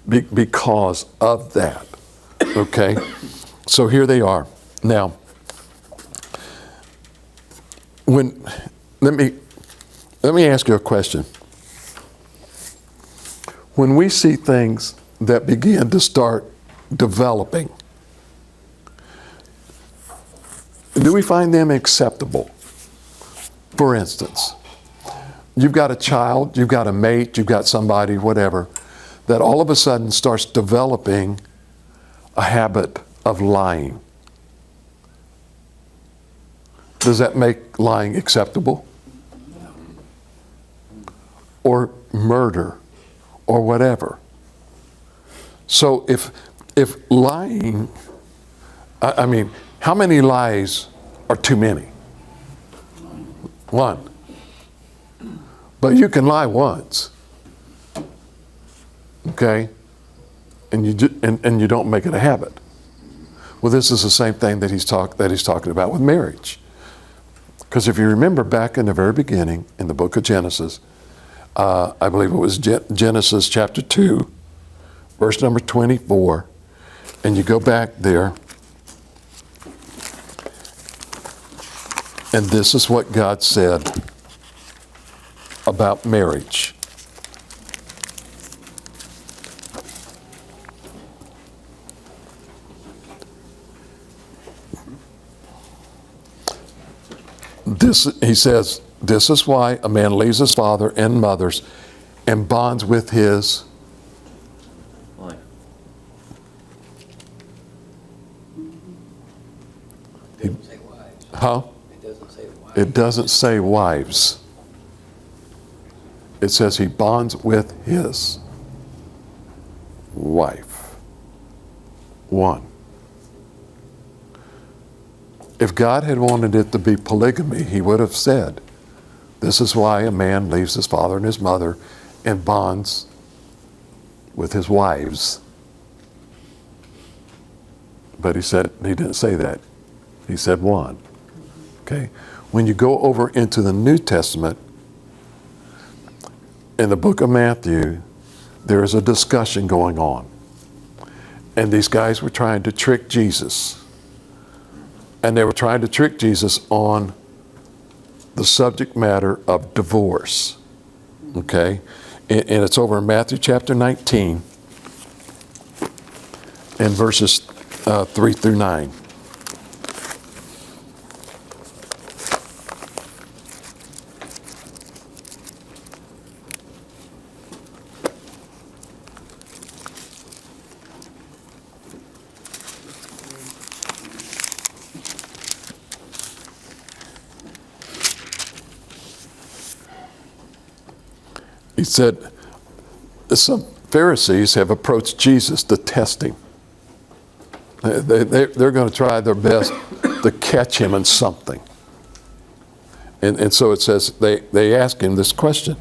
because of that. Okay? So here they are. Now, let me ask you a question. When we see things that begin to start developing, do we find them acceptable? For instance, you've got a child, you've got a mate, you've got somebody, whatever, that all of a sudden starts developing a habit of lying. Does that make lying acceptable? Or murder, or whatever. So if lying, I mean, how many lies are too many? One. But you can lie once, okay, and you don't make it a habit. Well, this is the same thing that he's talking about with marriage. Because if you remember back in the very beginning, in the book of Genesis, I believe it was Genesis chapter 2, verse number 24, and you go back there, and this is what God said about marriage. He says, this is why a man leaves his father and mothers and bonds with his Wife. It doesn't say wives. huh? It doesn't say wives. It doesn't say wives. It says he bonds with his wife. One. If God had wanted it to be polygamy, he would have said, this is why a man leaves his father and his mother and bonds with his wives. But he didn't say that. He said one. Okay? When you go over into the New Testament, in the book of Matthew, there is a discussion going on. And these guys were trying to trick Jesus. And they were trying to trick Jesus on the subject matter of divorce. Okay? And it's over in Matthew chapter 19 and verses 3 through 9. He said, some Pharisees have approached Jesus to test him. They're going to try their best to catch him in something. And so it says, they ask him this question.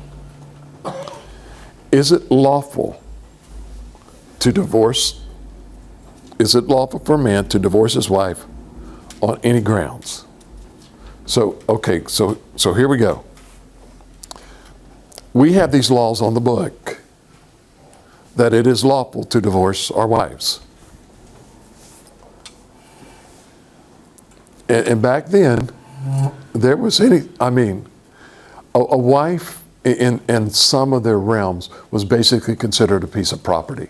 Is it lawful to divorce? Is it lawful for a man to divorce his wife on any grounds? So, okay, so here we go. We have these laws on the book that it is lawful to divorce our wives. And back then, there was a wife in some of their realms was basically considered a piece of property.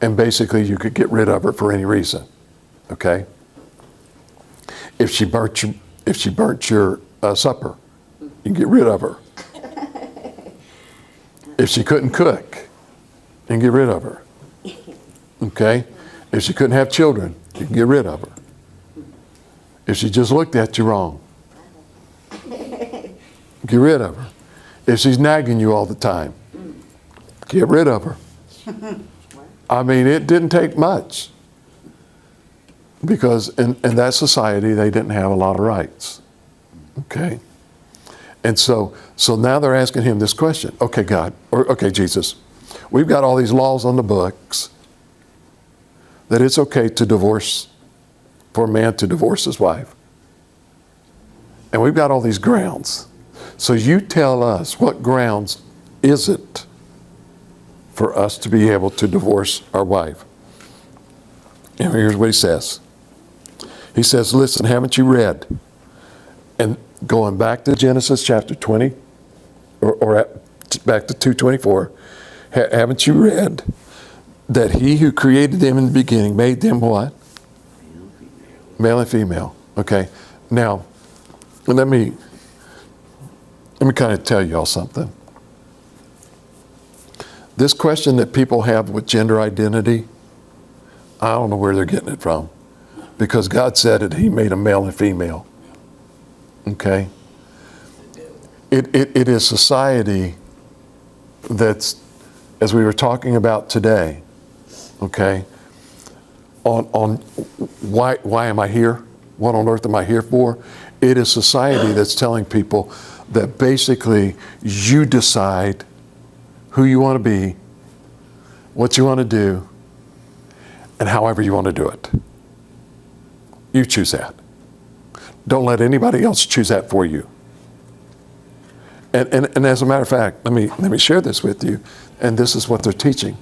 And basically you could get rid of her for any reason. Okay? If she burnt your supper, you can get rid of her. If she couldn't cook, you can get rid of her. Okay? If she couldn't have children, you can get rid of her. If she just looked at you wrong, get rid of her. If she's nagging you all the time, get rid of her. I mean, it didn't take much. Because in that society, they didn't have a lot of rights. Okay? And so now they're asking him this question. Okay, God, or okay, Jesus, we've got all these laws on the books that it's okay to divorce, for a man to divorce his wife. And we've got all these grounds. So you tell us, what grounds is it for us to be able to divorce our wife? And here's what he says. He says, listen, haven't you read? And going back to Genesis chapter 20, back to 2:24, haven't you read that he who created them in the beginning made them what? Male and female. Okay. Now, let me kind of tell y'all something. This question that people have with gender identity, I don't know where they're getting it from. Because God said it, he made a male and female. Okay? It is society that's, as we were talking about today, okay, on why am I here? What on earth am I here for? It is society that's telling people that basically you decide who you want to be, what you want to do, and however you want to do it. You choose that. Don't let anybody else choose that for you. And as a matter of fact, let me share this with you, and this is what they're teaching.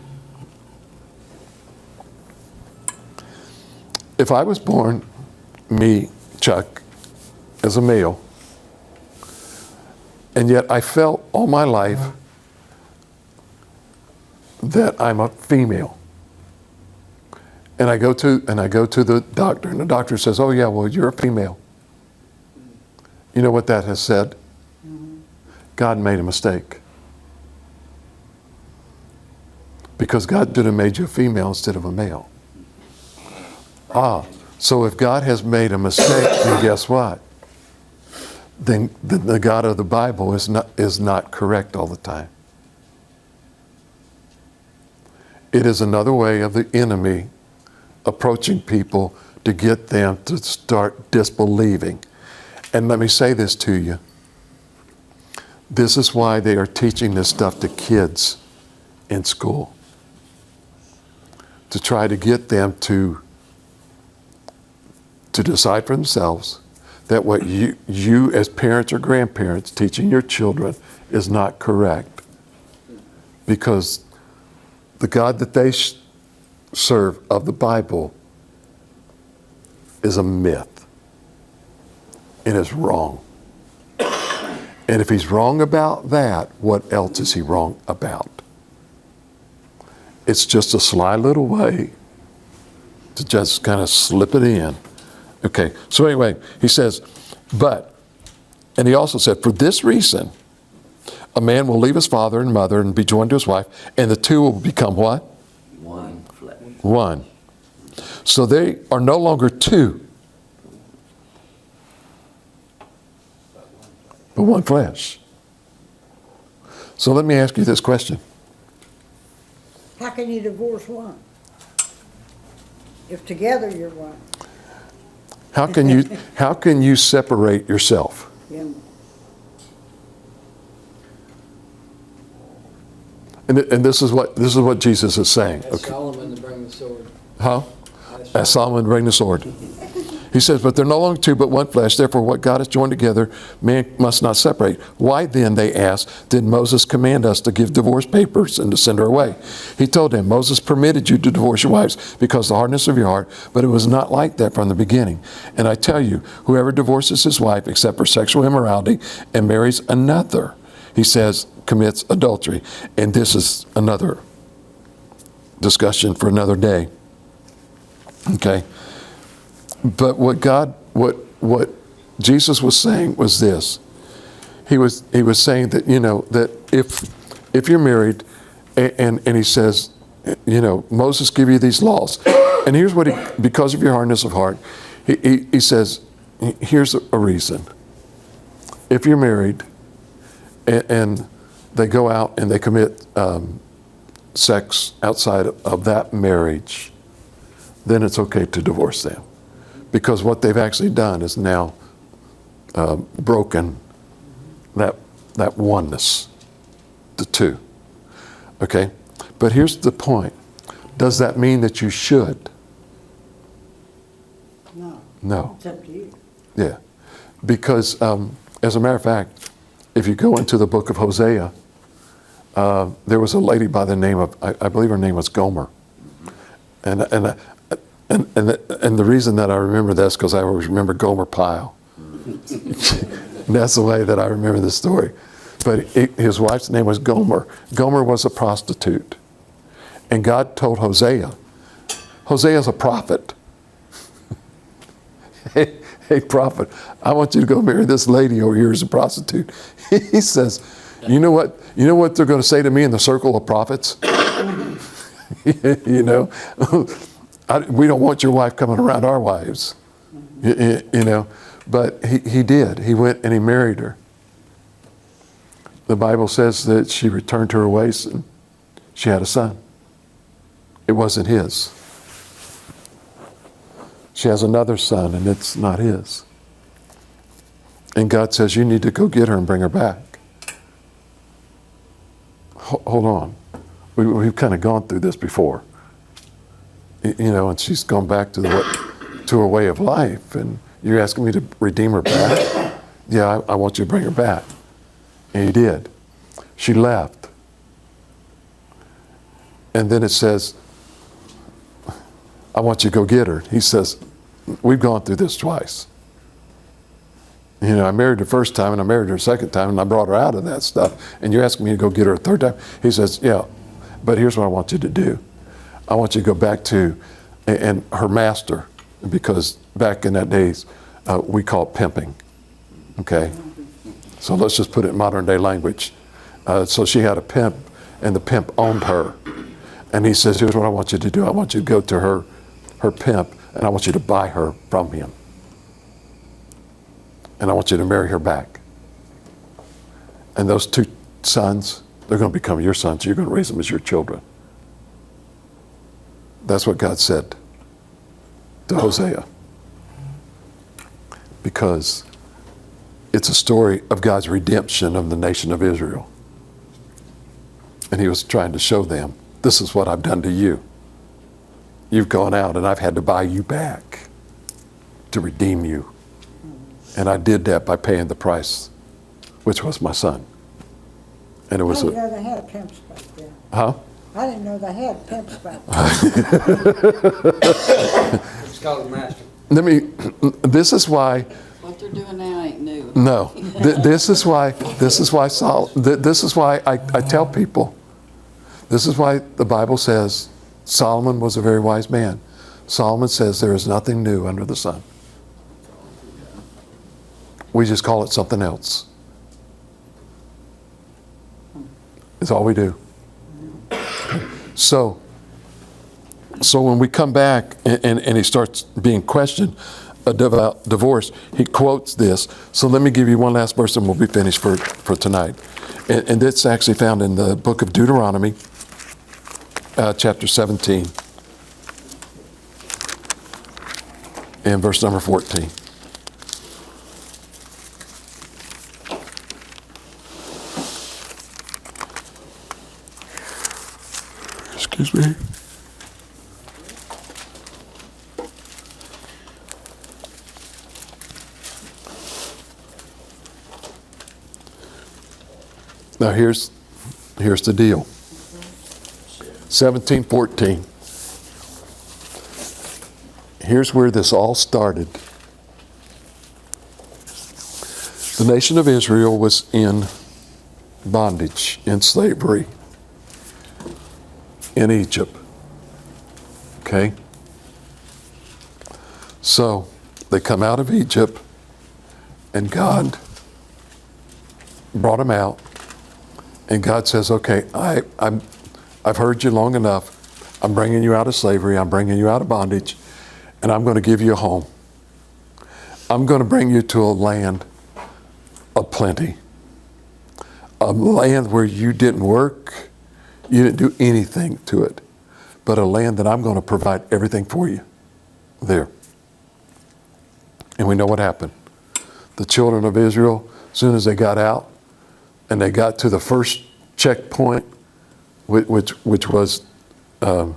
If I was born, me, Chuck, as a male, and yet I felt all my life that I'm a female, and I go to the doctor, and the doctor says, "Oh yeah, well you're a female." You know what that has said? God made a mistake. Because God did have made you a female instead of a male. So if God has made a mistake, then guess what? Then the God of the Bible is not correct all the time. It is another way of the enemy approaching people to get them to start disbelieving. And let me say this to you. This is why they are teaching this stuff to kids in school. To try to get them to decide for themselves that what you as parents or grandparents teaching your children is not correct. Because the God that they serve of the Bible is a myth. It is wrong. And if he's wrong about that, what else is he wrong about? It's just a sly little way to just kind of slip it in. Okay, so anyway, he says, and he also said, for this reason, a man will leave his father and mother and be joined to his wife, and the two will become what? One flesh. One. So they are no longer two, but one flesh. So let me ask you this question. How can you divorce one? If together you're one. How can you separate yourself? Yeah. And this is what Jesus is saying. That's Okay. Solomon to bring the sword. Huh? As Solomon bring the sword. He says, but they're no longer two, but one flesh. Therefore, what God has joined together, man must not separate. Why then, they asked, did Moses command us to give divorce papers and to send her away? He told them, Moses permitted you to divorce your wives because of the hardness of your heart, but it was not like that from the beginning. And I tell you, whoever divorces his wife except for sexual immorality and marries another, he says, commits adultery. And this is another discussion for another day. Okay. But what Jesus was saying was this. He was saying that, that if you're married, and he says, Moses gave you these laws. And here's what because of your hardness of heart, he says, here's a reason. If you're married and they go out and they commit sex outside of that marriage, then it's okay to divorce them. Because what they've actually done is now broken that oneness, the two. Okay? But here's the point. Does that mean that you should? No, No. it's up to you. Yeah. Because, as a matter of fact, if you go into the book of Hosea, there was a lady by the name of, I believe her name was Gomer. And the reason that I remember this because I always remember Gomer Pyle. And that's the way that I remember the story. But his wife's name was Gomer. Gomer was a prostitute. And God told Hosea, Hosea's a prophet. Hey, prophet, I want you to go marry this lady over here who's a prostitute. He says, you know what they're going to say to me in the circle of prophets? You know, we don't want your wife coming around our wives. You know, but he did. He went and he married her. The Bible says that she returned to her ways and she had a son. It wasn't his. She has another son and it's not his. And God says, you need to go get her and bring her back. Hold on. We've kind of gone through this before. You know, and she's gone back to her way of life. And you're asking me to redeem her back? Yeah, I want you to bring her back. And he did. She left. And then it says, I want you to go get her. He says, we've gone through this twice. You know, I married her first time and I married her a second time and I brought her out of that stuff. And you're asking me to go get her a third time? He says, yeah, but here's what I want you to do. I want you to go back to and her master, because back in that days, we call it pimping. Okay? So let's just put it in modern day language. So she had a pimp and the pimp owned her. And he says, here's what I want you to do. I want you to go to her pimp and I want you to buy her from him. And I want you to marry her back. And those two sons, they're going to become your sons. You're going to raise them as your children. That's what God said to Hosea. Because it's a story of God's redemption of the nation of Israel. And he was trying to show them, this is what I've done to you. You've gone out and I've had to buy you back to redeem you. And I did that by paying the price, which was my son. And it was I didn't know they had pimps back then. Huh? I didn't know they had pimps back then. It's called master. This is why, What they're doing now ain't new. no, this is why I tell people, this is why the Bible says Solomon was a very wise man. Solomon says there is nothing new under the sun. We just call it something else. It's all we do. So when we come back and he starts being questioned about divorce, he quotes this. So let me give you one last verse and we'll be finished for tonight. And it's actually found in the book of Deuteronomy, chapter 17, and verse number 14. Excuse me. Now here's the deal. 17:14. Here's where this all started. The nation of Israel was in bondage, in slavery, in Egypt. Okay? So they come out of Egypt and God brought them out. And God says, okay, I've heard you long enough. I'm bringing you out of slavery. I'm bringing you out of bondage. And I'm going to give you a home. I'm going to bring you to a land of plenty. A land where you didn't work. You didn't do anything to it. But a land that I'm going to provide everything for you there. And we know what happened. The children of Israel, as soon as they got out, and they got to the first checkpoint which was the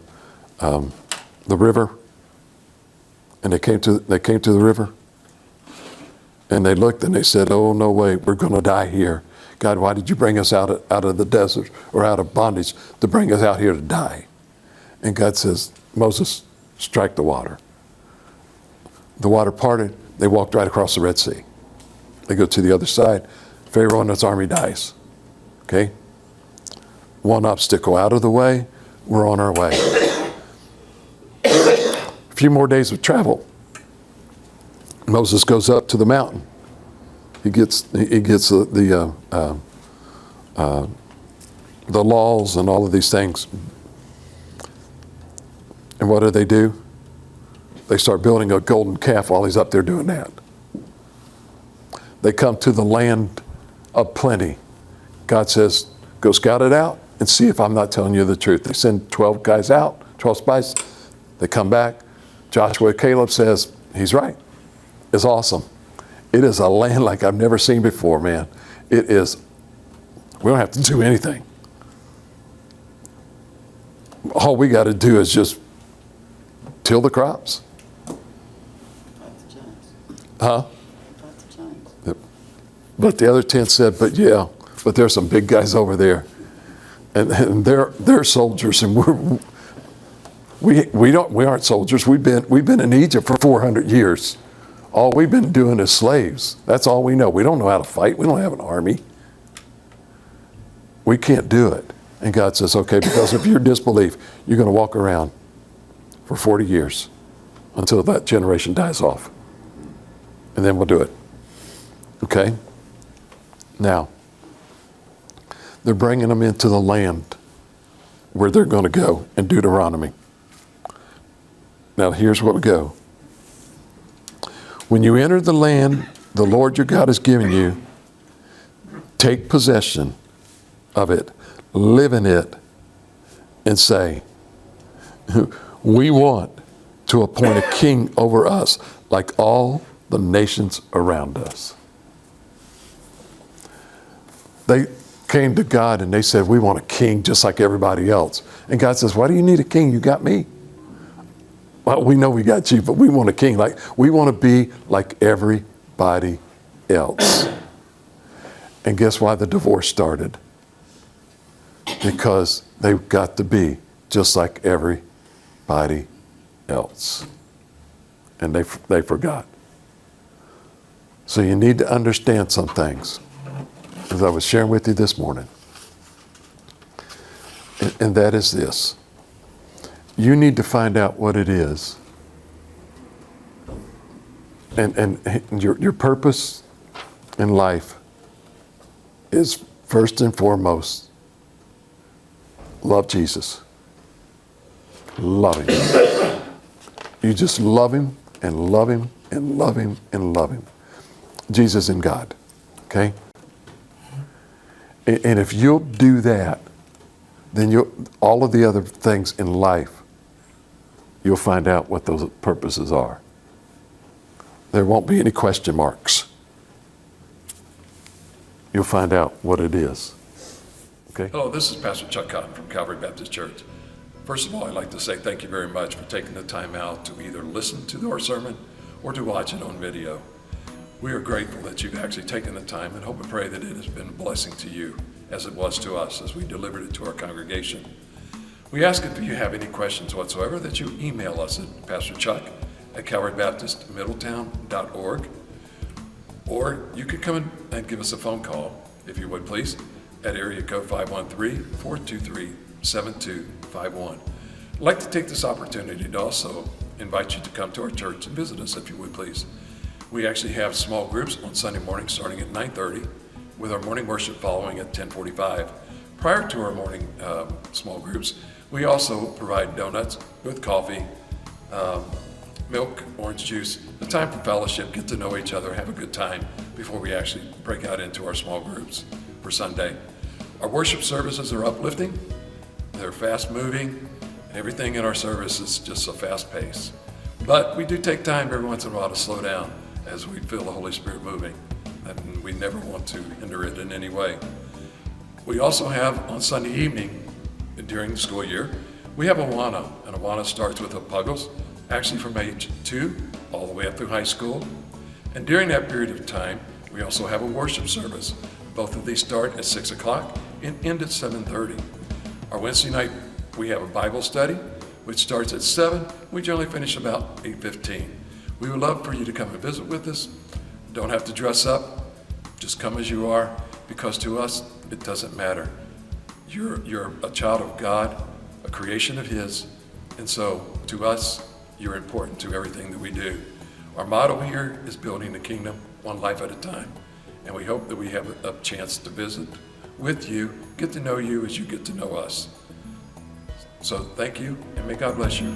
river, and they came to the river, and they looked and they said, "Oh, no way, we're going to die here. God, why did you bring us out of the desert or out of bondage to bring us out here to die?" And God says, "Moses, strike the water." The water parted. They walked right across the Red Sea. They go to the other side. Pharaoh and his army dies. Okay? One obstacle out of the way, we're on our way. A few more days of travel. Moses goes up to the mountain. He gets the laws and all of these things. And what do? They start building a golden calf while he's up there doing that. They come to the land of plenty. God says, "Go scout it out and see if I'm not telling you the truth." They send 12 guys out, 12 spies. They come back. Joshua and Caleb says, "He's right. It's awesome. It is a land like I've never seen before, man. It is, we don't have to do anything. All we got to do is just till the crops." Fight the giants. Huh? Fight the giants. But the other 10 said, but there's some big guys over there. And they're soldiers, and we aren't soldiers. We've been in Egypt for 400 years. All we've been doing is slaves. That's all we know. We don't know how to fight. We don't have an army. We can't do it. And God says, okay, because of your disbelief, you're going to walk around for 40 years until that generation dies off. And then we'll do it. Okay? Now, they're bringing them into the land where they're going to go in Deuteronomy. Now, here's where we go. When you enter the land the Lord your God has given you, take possession of it, live in it, and say, we want to appoint a king over us like all the nations around us. They came to God and they said, we want a king just like everybody else. And God says, why do you need a king? You got me. Well, we know we got you, but we want a king. We want to be like everybody else. And guess why the divorce started? Because they've got to be just like everybody else. And they forgot. So you need to understand some things, as I was sharing with you this morning. And that is this. You need to find out what it is. And your purpose in life is first and foremost, love Jesus. Love him. You just love him and love him and love him and love him. Jesus and God. Okay? And if you'll do that, then all of the other things in life, you'll find out what those purposes are. There won't be any question marks. You'll find out what it is. Okay? Hello, this is Pastor Chuck Cotton from Calvary Baptist Church. First of all, I'd like to say thank you very much for taking the time out to either listen to our sermon or to watch it on video. We are grateful that you've actually taken the time and hope and pray that it has been a blessing to you as it was to us as we delivered it to our congregation. We ask if you have any questions whatsoever that you email us at pastorchuck@calvarybaptistmiddletown.org, or you could come in and give us a phone call, if you would please, at area code 513-423-7251. I'd like to take this opportunity to also invite you to come to our church and visit us, if you would please. We actually have small groups on Sunday morning starting at 9:30, with our morning worship following at 10:45. Prior to our morning small groups, we also provide donuts with coffee, milk, orange juice, a time for fellowship, get to know each other, have a good time before we actually break out into our small groups for Sunday. Our worship services are uplifting, they're fast moving, and everything in our service is just a fast pace. But we do take time every once in a while to slow down as we feel the Holy Spirit moving, and we never want to hinder it in any way. We also have on Sunday evening during the school year. We have Awana, and Awana starts with the Puggles, actually from age 2 all the way up through high school. And during that period of time, we also have a worship service. Both of these start at 6 o'clock and end at 7:30. Our Wednesday night, we have a Bible study, which starts at 7. We generally finish about 8:15. We would love for you to come and visit with us. Don't have to dress up. Just come as you are, because to us, it doesn't matter. You're a child of God, a creation of His, and so to us, you're important to everything that we do. Our motto here is building the kingdom one life at a time, and we hope that we have a chance to visit with you, get to know you as you get to know us. So thank you, and may God bless you.